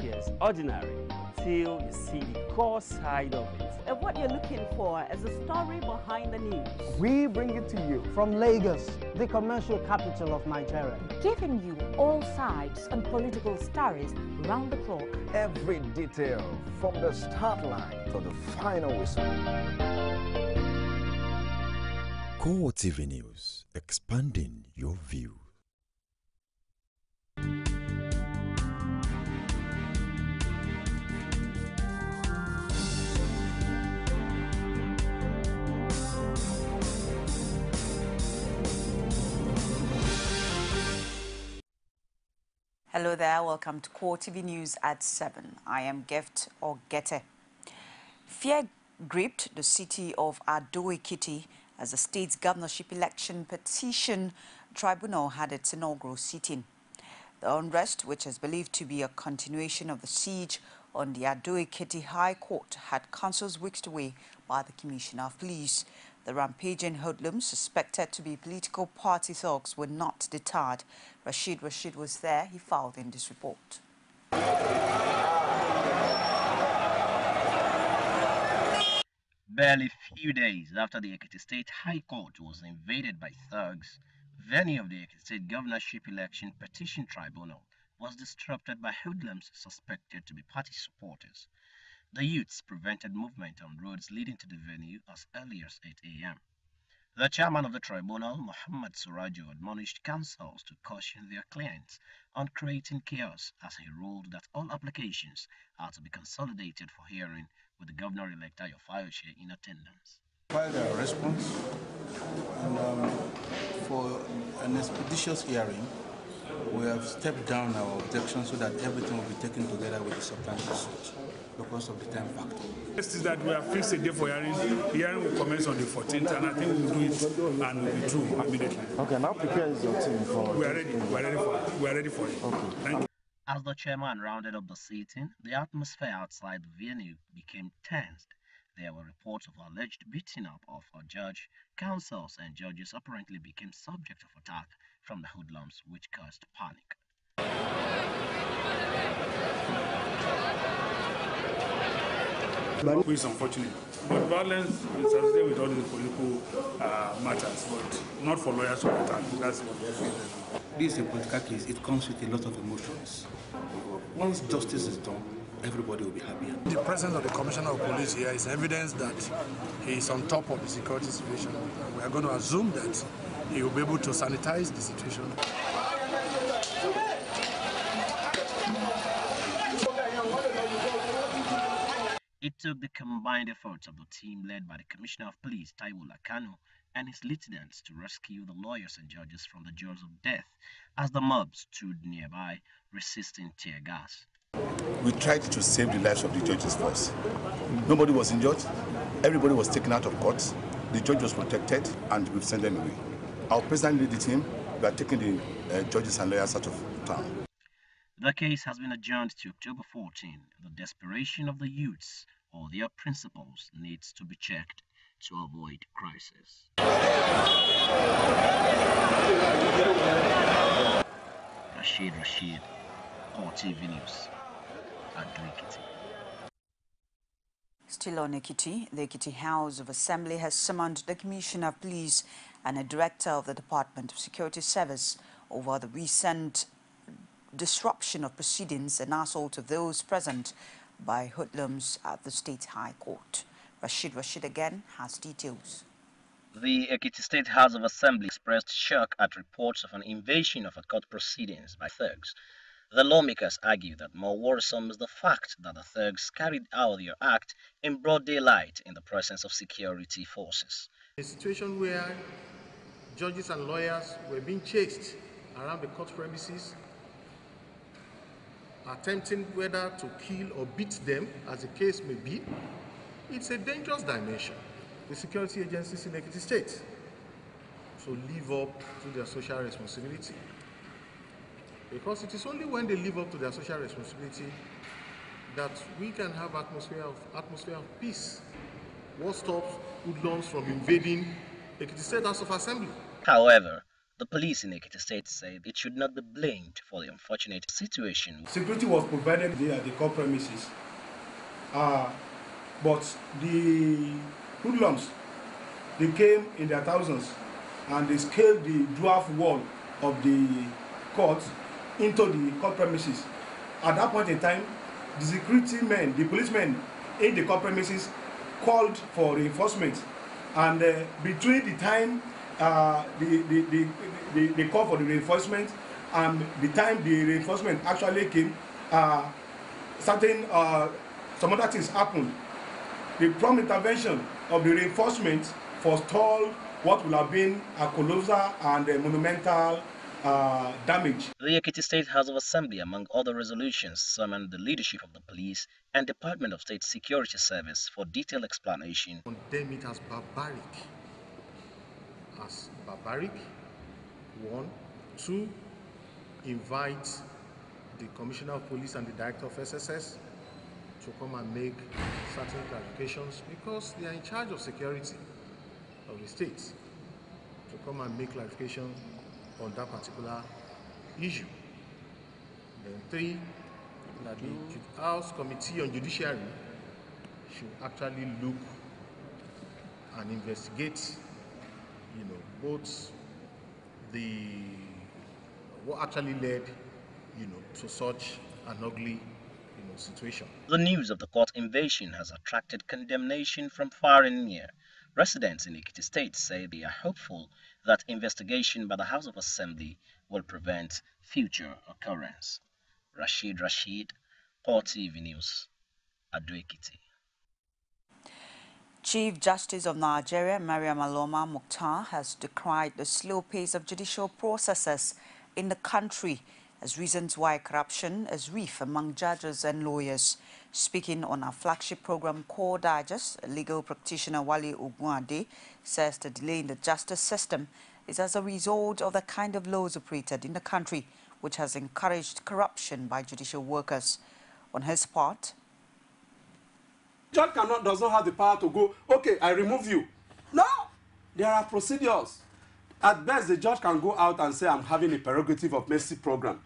appears ordinary till you see the core side of it. And what you're looking for is the story behind the news. We bring it to you from Lagos, the commercial capital of Nigeria. Giving you all sides and political stories round the clock. Every detail from the start line to the final whistle. CoreTV News, expanding your view. Hello there, welcome to CoreTV News at 7. I am Gift Ogete. Fear gripped the city of Ado-Ekiti as the state's governorship election petition tribunal had its inaugural sitting. The unrest, which is believed to be a continuation of the siege on the Ado-Ekiti High Court, had councils whisked away by the Commissioner of Police. The rampaging hoodlums, suspected to be political party thugs, were not deterred. Rashid was there. He filed in this report. Barely few days after the Ekiti State High Court was invaded by thugs, venue of the Ekiti State governorship election petition tribunal was disrupted by hoodlums suspected to be party supporters. The youths prevented movement on roads leading to the venue as early as 8 a.m. The chairman of the tribunal, Muhammad Surajo, admonished councils to caution their clients on creating chaos as he ruled that all applications are to be consolidated for hearing with the governor-elect Ayo Fayose in attendance. Filed a response and for an expeditious hearing, we have stepped down our objections so that everything will be taken together with the substantive suit because of the time factor. First is that we have fixed a day for hearing. The hearing will commence on the 14th, and I think we will do it and we'll be through immediately. Okay, now prepare your team for... We are ready for it. Okay. Thank you. As the chairman rounded up the sitting, the atmosphere outside the venue became tensed. There were reports of alleged beating up of a judge. Councils and judges apparently became subject of attack from the hoodlums, which caused panic. It's unfortunate, but violence is associated with all these political matters, but not for lawyers to attack. That's what we feel. This is a political case. It comes with a lot of emotions. Once justice is done, everybody will be happy. The presence of the Commissioner of Police here is evidence that he is on top of the security situation. We are going to assume that he will be able to sanitize the situation. It took the combined efforts of the team led by the Commissioner of Police, Taiwo Lakano, and his lieutenants to rescue the lawyers and judges from the jaws of death as the mob stood nearby, resisting tear gas. We tried to save the lives of the judges first. Nobody was injured. Everybody was taken out of court. The judge was protected, and we've sent them away. Our president led the team. We are taking the judges and lawyers out of town. The case has been adjourned to October 14. The desperation of the youths or their principles needs to be checked to avoid crisis. Rashid, CoreTV News, Ado-Ekiti. Still on Ekiti, the Ekiti House of Assembly has summoned the Commissioner of Police and a Director of the Department of Security Service over the recent disruption of proceedings and assault of those present by hoodlums at the State High Court. Rashid again has details. The Ekiti State House of Assembly expressed shock at reports of an invasion of a court proceedings by thugs. The lawmakers argue that more worrisome is the fact that the thugs carried out their act in broad daylight in the presence of security forces. A situation where judges and lawyers were being chased around the court premises, attempting whether to kill or beat them, as the case may be, it's a dangerous dimension. The security agencies in Ekiti State to live up to their social responsibility. Because it is only when they live up to their social responsibility that we can have atmosphere of peace. What stops hoodlums from invading Ekiti State House of Assembly? However, The police in Ekiti State said it should not be blamed for the unfortunate situation. Security was provided there at the court premises, but the hoodlums, they came in their thousands and they scaled the dwarf wall of the court into the court premises. At that point in time, the security men, the policemen in the court premises called for reinforcement, and between the time they call for the reinforcement and the time the reinforcement actually came, some other things happened. The prompt intervention of the reinforcement forestalled what would have been a colossal and monumental damage. The Ekiti State House of Assembly, among other resolutions, summoned the leadership of the police and Department of State Security Service for detailed explanation. Condemn it as barbaric. As barbaric, 1. 2, invite the Commissioner of Police and the Director of SSS to come and make certain clarifications, because they are in charge of security of the state, to come and make clarification on that particular issue. Then 3, that the House Committee on Judiciary should actually look and investigate, both what actually led, to such an ugly, situation. The news of the court invasion has attracted condemnation from far and near. Residents in Ekiti State say they are hopeful that investigation by the House of Assembly will prevent future occurrence. Rashid, CoreTV News, Ado-Ekiti. Chief Justice of Nigeria, Mariam Aloma Mukhtar, has decried the slow pace of judicial processes in the country as reasons why corruption is rife among judges and lawyers. Speaking on our flagship program, Core Digest, legal practitioner Wale Ogunade says the delay in the justice system is as a result of the kind of laws operated in the country, which has encouraged corruption by judicial workers. On his part, judge does not have the power to go, okay, I remove you. No, there are procedures. At best, the judge can go out and say, I'm having a prerogative of mercy program.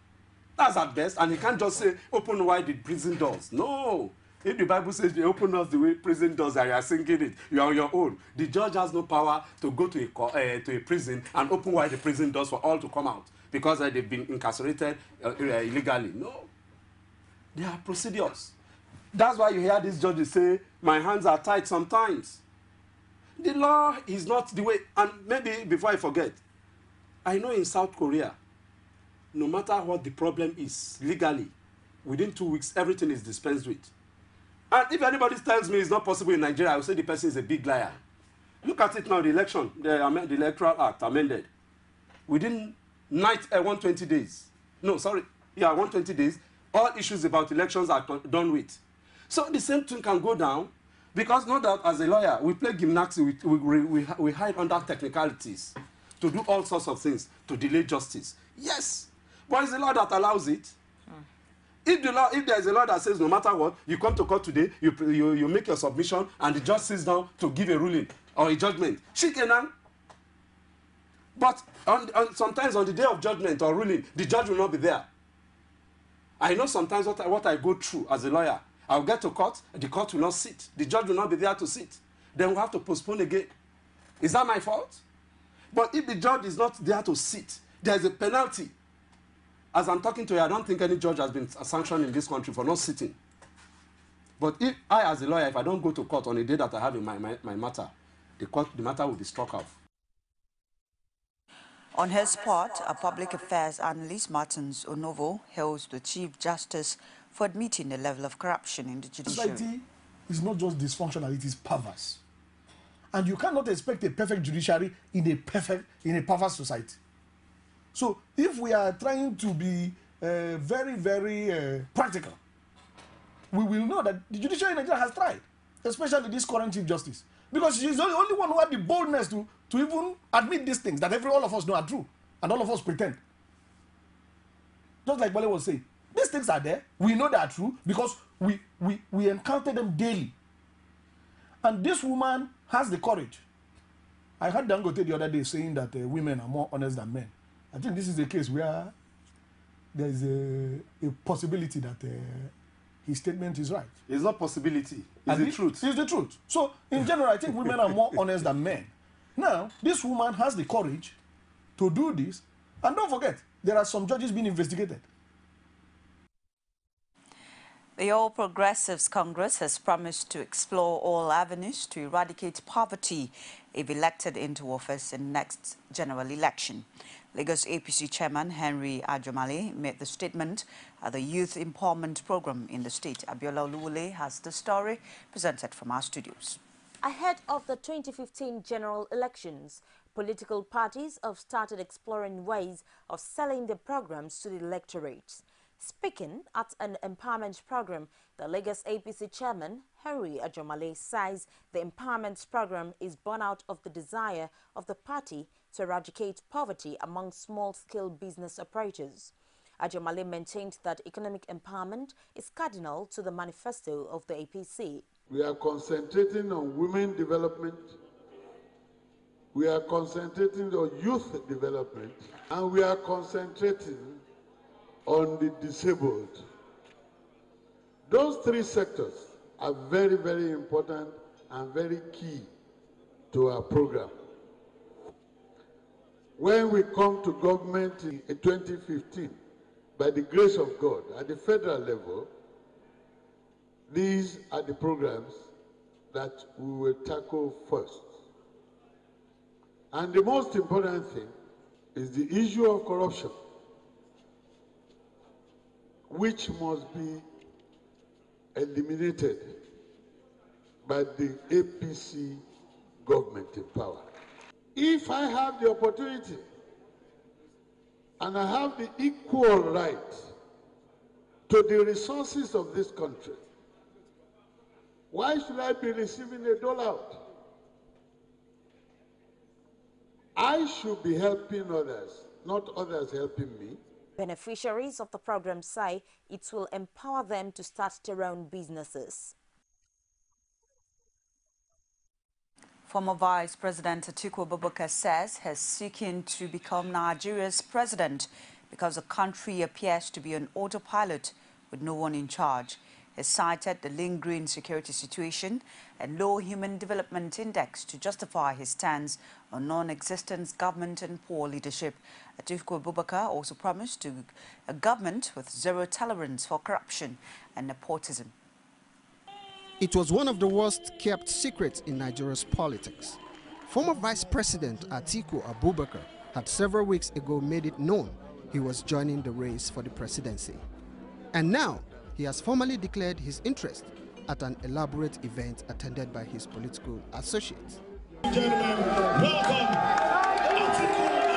That's at best, and he can't just say, open wide the prison doors. No. If the Bible says they open us the way prison doors and you are singing it, you are on your own. The judge has no power to go to a prison and open wide the prison doors for all to come out because they've been incarcerated illegally. No. There are procedures. That's why you hear these judges say, my hands are tied sometimes. The law is not the way. And maybe before I forget, I know in South Korea, no matter what the problem is, legally, within 2 weeks, everything is dispensed with. And if anybody tells me it's not possible in Nigeria, I will say the person is a big liar. Look at it now, the election, the Electoral Act amended. Within 120 days. No, sorry. Yeah, 120 days. All issues about elections are done with. So the same thing can go down, because no doubt as a lawyer, we play gymnastics, we hide under technicalities to do all sorts of things to delay justice. Yes, but it's a law that allows it. If there is a law that says no matter what, you come to court today, you make your submission, and the judge sits down to give a ruling or a judgment. Shikenan. But sometimes on the day of judgment or ruling, the judge will not be there. I know sometimes what I go through as a lawyer. I'll get to court, the court will not sit. The judge will not be there to sit. Then we'll have to postpone again. Is that my fault? But if the judge is not there to sit, there's a penalty. As I'm talking to you, I don't think any judge has been sanctioned in this country for not sitting. But if I, as a lawyer, if I don't go to court on a day that I have in my matter, the matter will be struck off. On his part, a public affairs analyst, Martins Onovo, hails the Chief Justice for admitting the level of corruption in the judiciary. Society is not just dysfunctional, it is perverse. And you cannot expect a perfect judiciary in a perverse society. So if we are trying to be very, very practical, we will know that the judiciary in Nigeria has tried, especially this current Chief Justice. Because she's the only one who had the boldness to even admit these things that all of us know are true, and all of us pretend. Just like Wale was saying, these things are there, we know they are true, because we encounter them daily. And this woman has the courage. I heard Dangote the other day saying that women are more honest than men. I think this is a case where there is a possibility that his statement is right. It's not possibility. It's the truth. It's the truth. So, in general, I think women are more honest than men. Now, this woman has the courage to do this. And don't forget, there are some judges being investigated. The All Progressives Congress has promised to explore all avenues to eradicate poverty if elected into office in next general election. Lagos APC Chairman Henry Ajomale made the statement at the Youth Empowerment Program in the state. Abiola Oluwole has the story presented from our studios. Ahead of the 2015 general elections, political parties have started exploring ways of selling their programs to the electorate. Speaking at an empowerment program, the Lagos APC chairman, Henry Ajomale, says the empowerment program is born out of the desire of the party to eradicate poverty among small-scale business operators. Ajomale maintained that economic empowerment is cardinal to the manifesto of the APC. We are concentrating on women development, we are concentrating on youth development, and we are concentrating on the disabled. Those three sectors are very, very important and very key to our program. When we come to government in 2015, by the grace of God, at the federal level, these are the programs that we will tackle first. And the most important thing is the issue of corruption, which must be eliminated by the APC government in power. If I have the opportunity and I have the equal right to the resources of this country, why should I be receiving a dole? I should be helping others, not others helping me. Beneficiaries of the program say it will empower them to start their own businesses. Former Vice President Atiku Abubakar says he's seeking to become Nigeria's president because the country appears to be on autopilot with no one in charge. He cited the lingering security situation and low human development index to justify his stance on non-existent government and poor leadership. Atiku Abubakar also promised to a government with zero tolerance for corruption and nepotism. It was one of the worst-kept secrets in Nigeria's politics. Former Vice President Atiku Abubakar had several weeks ago made it known he was joining the race for the presidency. And now, he has formally declared his interest at an elaborate event attended by his political associates. Gentlemen, welcome Atiku Abubakar.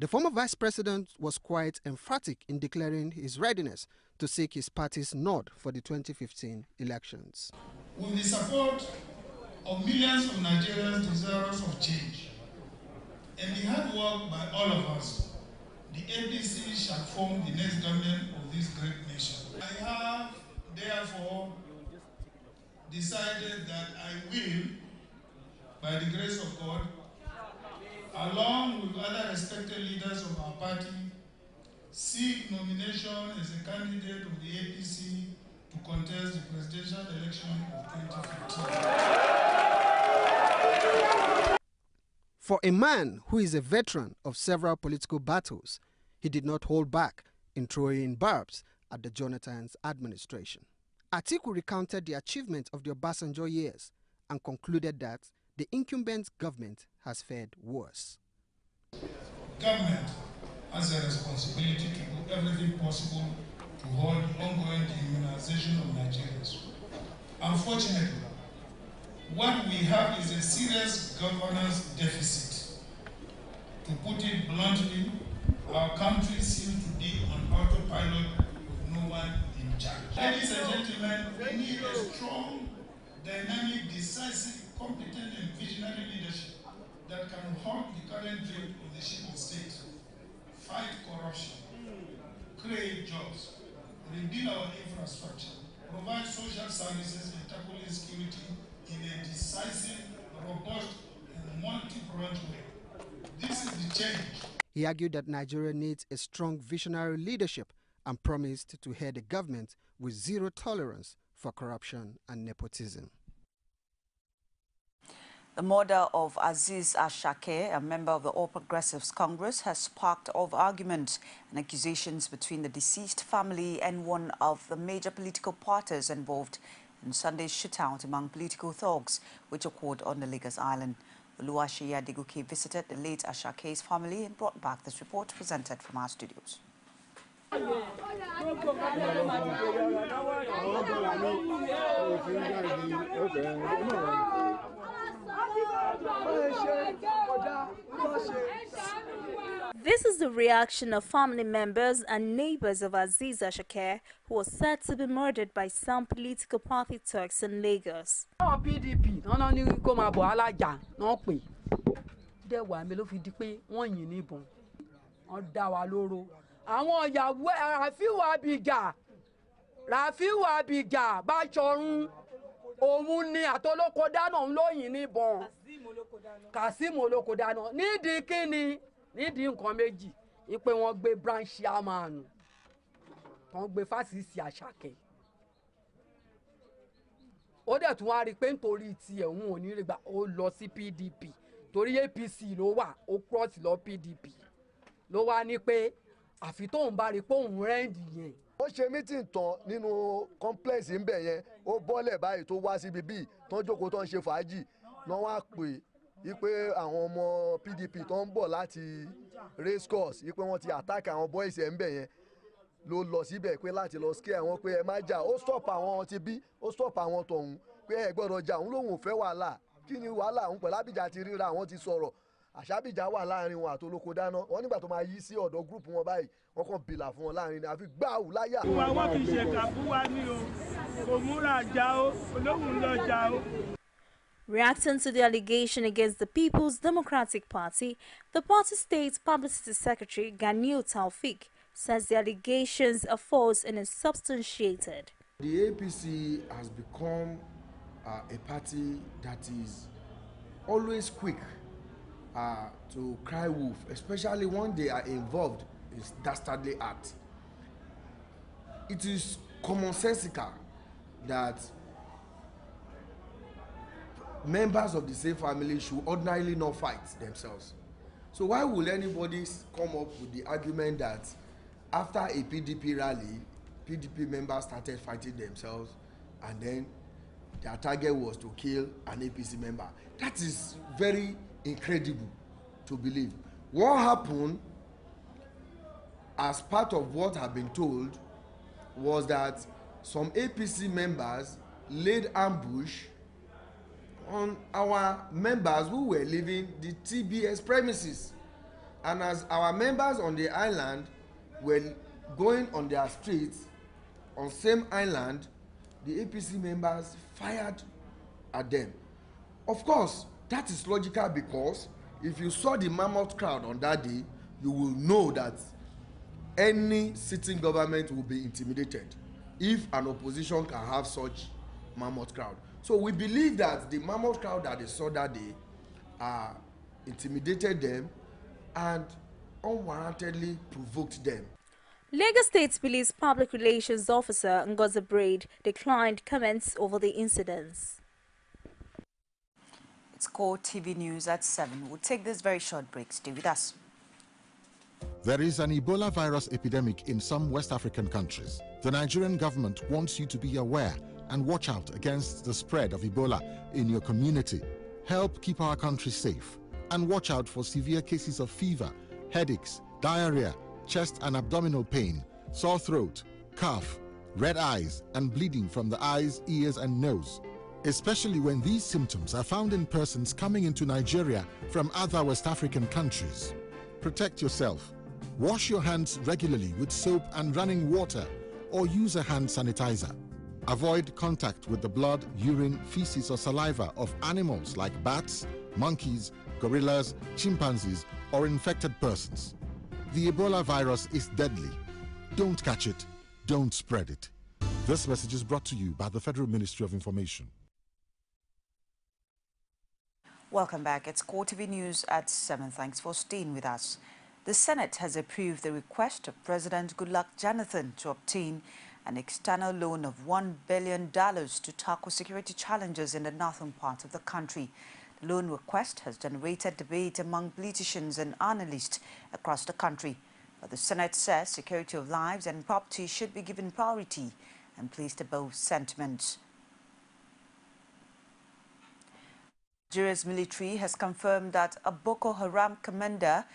The former vice president was quite emphatic in declaring his readiness to seek his party's nod for the 2015 elections. With the support of millions of Nigerians desirous of change and the hard work by all of us, the APC shall form the next government of this great nation. I have, therefore, decided that I will, by the grace of God, along with other respected leaders of our party, seek nomination as a candidate of the APC to contest the presidential election of 2015. For a man who is a veteran of several political battles, he did not hold back in throwing barbs at the Jonathan's administration. Atiku recounted the achievements of the Obasanjo years and concluded that the incumbent government has fared worse. Government has a responsibility to do everything possible to hold the ongoing dehumanization of Nigerians. Unfortunately, what we have is a serious governance deficit. To put it bluntly, our country seems to be on autopilot with no one in charge. Ladies and gentlemen, we need a strong, dynamic, decisive, competent and visionary leadership that can halt the current drift of the ship of state, fight corruption, create jobs, rebuild our infrastructure, provide social services and tackle insecurity in a decisive, robust in a multi-pronged way. This is the change. He argued that Nigeria needs a strong visionary leadership and promised to head a government with zero tolerance for corruption and nepotism. The murder of Aziz Ashake, a member of the All Progressives Congress, has sparked of argument and accusations between the deceased family and one of the major political parties involved in Sunday's shootout among political thugs, which occurred on the Lagos Island. Oluwaseyi Adegoke visited the late Ashake's family and brought back this report presented from our studios. This is the reaction of family members and neighbors of Aziz Ashake, who was said to be murdered by some political party thugs in Lagos. PDP, àwọn ìyàwó Rafiu Abija Bachorun òun ni àtolóko dáná ń lóyìn níbọn Kasim olóko dáná nídìí kíni nídìí nǹkan méjì ìpè wọn gbé branch chairman tán gbé fásitì Àṣàkẹ́ ó dẹ̀ tún wá rí pé nítorí tiẹ̀ òun ò ní rí gbà ó lọ sí PDP torí APC ló wà ó cross lọ PDP ló wá ní pé àfi tóun bá rí pé òun rẹ́ǹdì yẹn. ó ṣe mítìn tán nínú complex ń bẹ̀ yẹn ó bọ́lẹ̀ báyìí tó wá síbi bíi tán jókòó tán ṣe fàájì náà wá pè é pé àwọn ọmọ PDP tó ń bọ̀ láti race course pé wọ́n ti attack àwọn boys ẹ̀ ń bẹ̀ yẹn ló lọ síbẹ̀ pé láti lọ scare àwọn pé ẹ má jà ó stop àwọn ti bí ó stop àwọn tọ̀hún pé ẹ gbọ́dọ̀ jà òun lòun ò fẹ́ wàhálà kí ni wàhálà òun pẹ̀lú Abija ti ríra àwọn ti sọ̀rọ̀ àṣàbíjà wà láàrin wọn àtolóko dáná wọn nígbà tó máa yí sí ọ̀dọ̀ gúrùpù wọn báyìí wọn kàn bìlà fún wọn láàrin ní àfi gbáàwù láyà. wọn kì í ṣe kàbúwá ní o kò múra jà o olóhùn lọ jà o. Reacting to the allegation against the People's Democratic Party, the party state publicity secretary Ganiu Taufik says the allegations are false and unsubstantiated. The APC has become a party that is always quick to cry wolf, especially when they are involved in dastardly acts. It is commonsensical that members of the same family should ordinarily not fight themselves. So why will anybody come up with the argument that after a PDP rally, PDP members started fighting themselves and then their target was to kill an APC member? That is very incredible to believe. What happened, as part of what I've been told, was that some APC members laid ambush on our members who were leaving the TBS premises. And as our members on the island were going on their streets on same island, the APC members fired at them. Of course, that is logical because if you saw the mammoth crowd on that day, you will know that any sitting government will be intimidated if an opposition can have such mammoth crowd. So we believe that the mammoth crowd that they saw that day intimidated them and unwarrantedly provoked them. Lagos State Police Public Relations Officer Ngozi Braid declined comments over the incidents. It's CoreTV News at 7. We'll take this very short break. Stay with us. There is an Ebola virus epidemic in some West African countries. The Nigerian government wants you to be aware and watch out against the spread of Ebola in your community. Help keep our country safe and watch out for severe cases of fever, headaches, diarrhea, chest and abdominal pain, sore throat, cough, red eyes and bleeding from the eyes, ears and nose, especially when these symptoms are found in persons coming into Nigeria from other West African countries. Protect yourself. Wash your hands regularly with soap and running water or use a hand sanitizer. Avoid contact with the blood, urine, feces or saliva of animals like bats, monkeys, gorillas, chimpanzees or infected persons. The Ebola virus is deadly. Don't catch it, don't spread it. This message is brought to you by the Federal Ministry of Information. Welcome back. It's CoreTV News at 7. Thanks for staying with us. The Senate has approved the request of President Goodluck Jonathan to obtain an external loan of $1 billion to tackle security challenges in the northern part of the country. The loan request has generated debate among politicians and analysts across the country. But the Senate says security of lives and property should be given priority and placed above sentiments. Nigeria's military has confirmed that a Boko Haram commander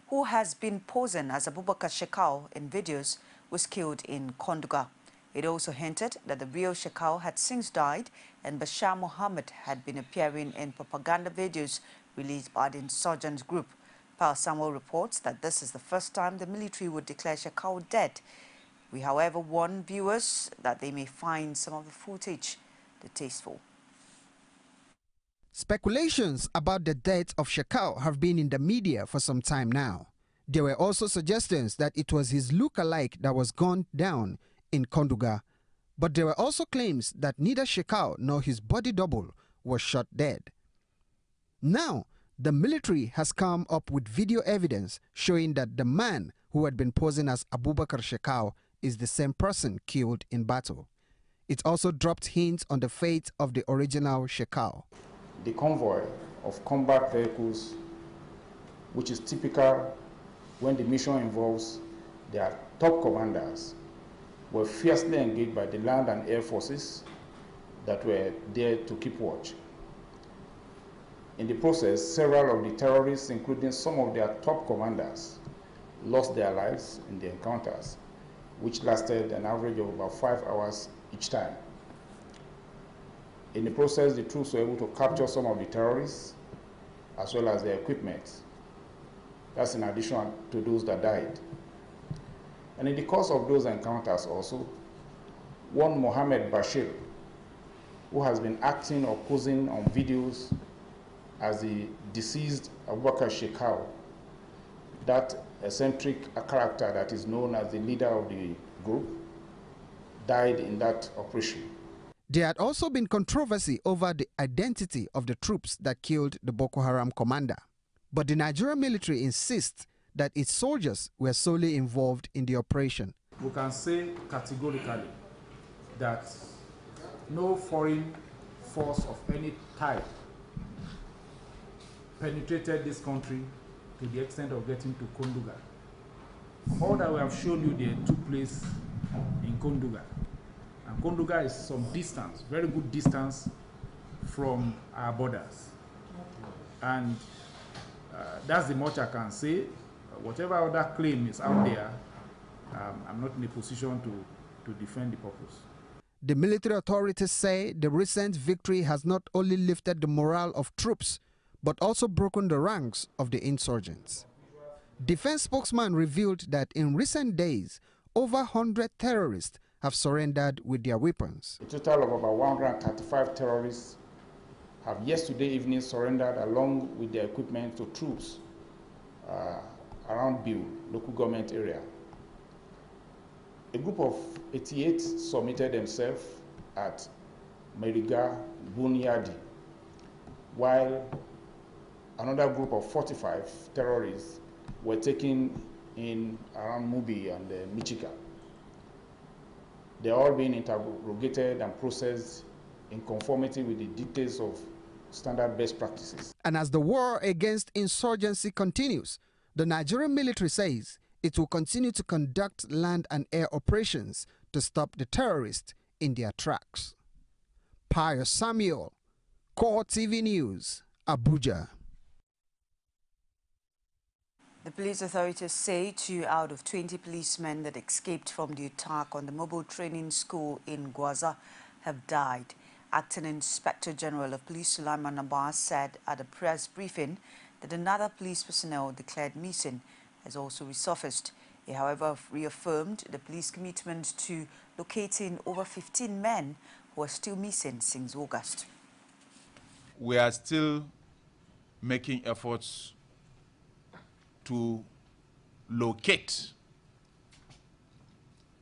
who has been posing as Abubakar Shekau in videos was killed in Konduga. It also hinted that the real Shekau had since died and Bashar Mohammed had been appearing in propaganda videos released by the insurgent group. Pal Samuel reports that this is the first time the military would declare Shekau dead. We, however, warn viewers that they may find some of the footage distasteful. Speculations about the death of Shekau have been in the media for some time now. There were also suggestions that it was his look-alike that was gunned down in Konduga, but there were also claims that neither Shekau nor his body double was shot dead. Now, the military has come up with video evidence showing that the man who had been posing as Abubakar Shekau is the same person killed in battle. It also dropped hints on the fate of the original Shekau. The convoy of combat vehicles, which is typical when the mission involves their top commanders, were fiercely engaged by the land and air forces that were there to keep watch. In the process, several of the terrorists, including some of their top commanders, lost their lives in the encounters, which lasted an average of about 5 hours each time. In the process, the troops were able to capture some of the terrorists as well as their equipment. That's in addition to those that died. And in the course of those encounters also, one Mohammed Bashir, who has been acting or posing on videos as the deceased Abubakar Shekau, that eccentric character that is known as the leader of the group, died in that operation. There had also been controversy over the identity of the troops that killed the Boko Haram commander. But the Nigerian military insists that its soldiers were solely involved in the operation. We can say categorically that no foreign force of any type penetrated this country to the extent of getting to Konduga. All that we have shown you there took place in Konduga. And Konduga is some distance, very good distance from our borders. And that's the much I can say. Whatever other claim is out there, I'm not in a position to defend the purpose. The military authorities say the recent victory has not only lifted the morale of troops, but also broken the ranks of the insurgents. Defense spokesman revealed that in recent days, over 100 terrorists have surrendered with their weapons. A total of about 135 terrorists have yesterday evening surrendered along with their equipment to troops around Biu, local government area. A group of 88 submitted themselves at Meriga Bunyadi, while another group of 45 terrorists were taken in around Mubi and Michika. They are all being interrogated and processed in conformity with the dictates of standard best practices. And as the war against insurgency continues, the Nigerian military says it will continue to conduct land and air operations to stop the terrorists in their tracks. Pius Samuel, CoreTV News, Abuja. The police authorities say 2 out of 20 policemen that escaped from the attack on the mobile training school in Gwaza have died. Acting Inspector General of Police Sulaiman Abbas said at a press briefing that another police personnel declared missing has also resurfaced. He, however, reaffirmed the police commitment to locating over 15 men who are still missing since August. We are still making efforts to locate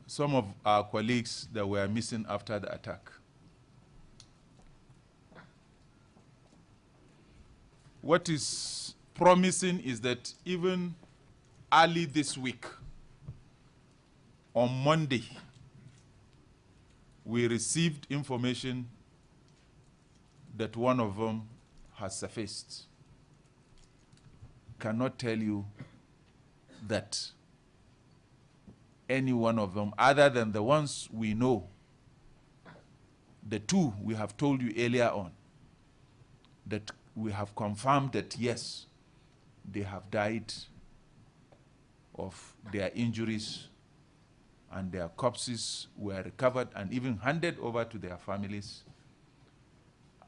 some of our colleagues that were missing after the attack. What is promising is that even early this week, on Monday, we received information that one of them has surfaced. Cannot tell you that any one of them, other than the ones we know, the two we have told you earlier on, that we have confirmed that yes, they have died of their injuries and their corpses were recovered and even handed over to their families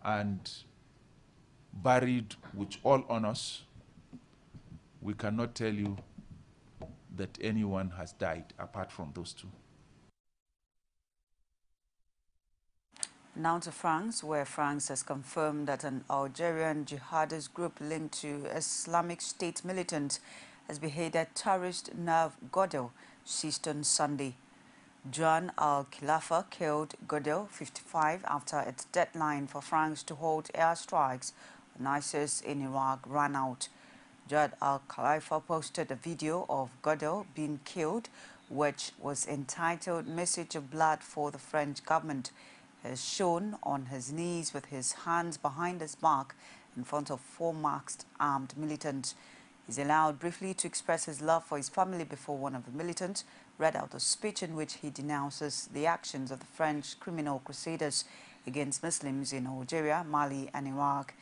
and buried with all honors. We cannot tell you that anyone has died apart from those two. Now to France, where France has confirmed that an Algerian jihadist group linked to Islamic State militant has beheaded terrorist Nav Godel, seized on Sunday. John al-Khilafa killed Godel, 55, after its deadline for France to hold airstrikes on ISIS in Iraq ran out. John al-Khalifa posted a video of Godel being killed, which was entitled "Message of Blood for the French Government." He is shown on his knees with his hands behind his back in front of 4 masked armed militants. He's allowed briefly to express his love for his family before one of the militants read out a speech in which he denounces the actions of the French criminal crusaders against Muslims in Algeria, Mali and Iraq.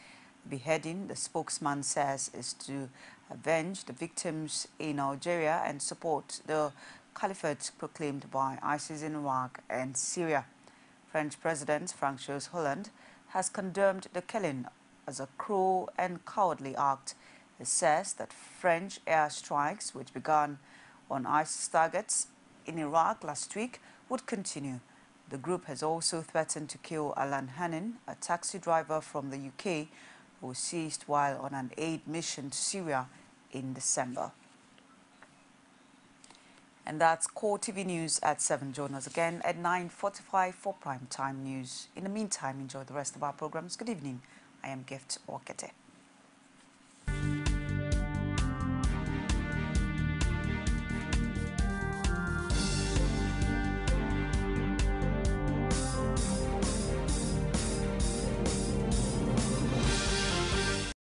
Beheading, the spokesman says, is to avenge the victims in Algeria and support the caliphate proclaimed by ISIS in Iraq and Syria. French President François Hollande has condemned the killing as a cruel and cowardly act. He says that French airstrikes, which began on ISIS targets in Iraq last week, would continue. The group has also threatened to kill Alan Hannin, a taxi driver from the UK, who was seized while on an aid mission to Syria in December. And that's CoreTV News at 7. Join us again at 9:45 for prime time news. In the meantime, enjoy the rest of our programs. Good evening. I am Gift Orkete.